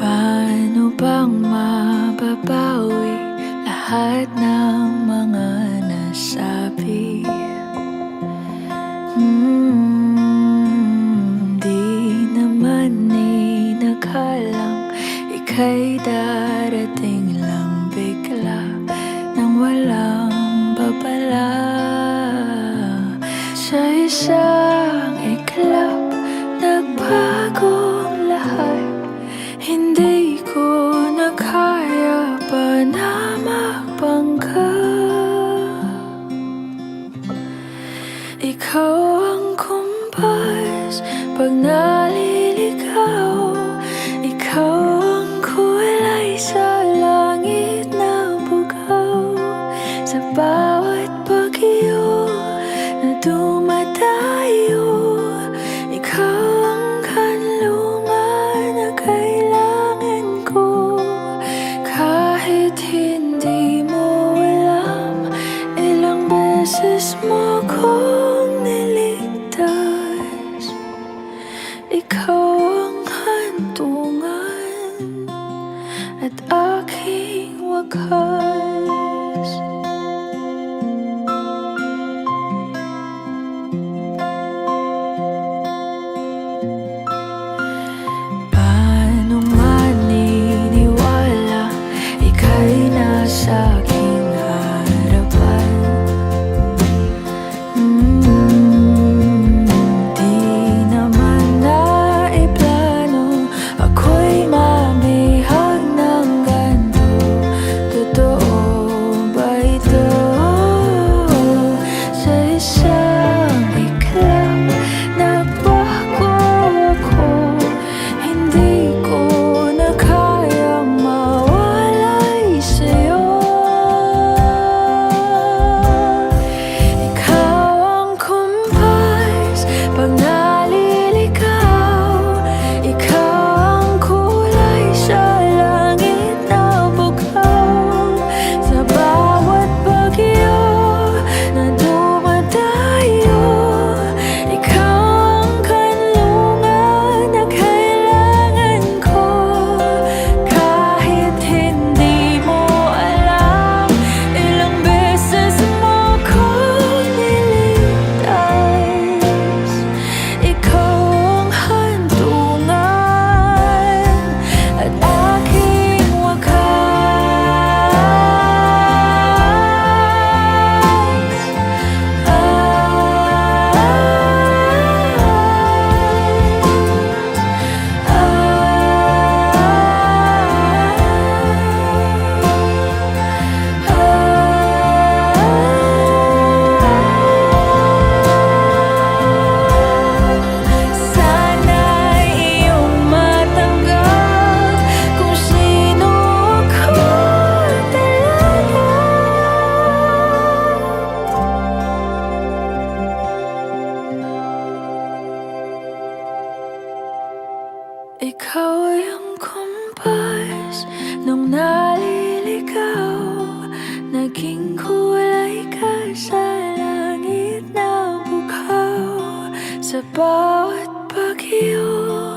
Paano bang mababawi lahat ng mga nasabi? Di naman inakalang ika'y darating lang bigla nang walang babala. Sa isang iglap, nagbagong lahat. Hindi ko na kaya pa na magpangga. Ikaw ang kumpas pag naliligaw. Ikaw ang kulay sa langit na bugaw. Sa bawat bagyo na dumadayo, ikaw ang kanlungan na kailangan ko. Kahit hindi mo alam, ilang beses mo kong niligtas. Ikaw ang hantungan at aking wakas. Paano maniniwala ika'y nasa aking harapan? Di naman naiplano, ako'y mamihag ng ganito. Totoo ba ito? Sa isang iglap, nagbago ako. Hindi ko na kayang mawalay sa'yo. Ikaw ang kumpas pag naliligaw. Ikaw ang kulay sa langit na bugaw. Sa bawat bagyo na dumadayo, ikaw ang kanlungan na kailangan ko. Kahit hindi mo alam, ilang beses mo kong niligtas. Ikaw ang hantungan at aking wakas. Sana'y iyong matanggap kung sino ako talaga. Ikaw ang kumpas nung naliligaw. Naging kulay ka sa langit na bugaw. Sa bawat bagyo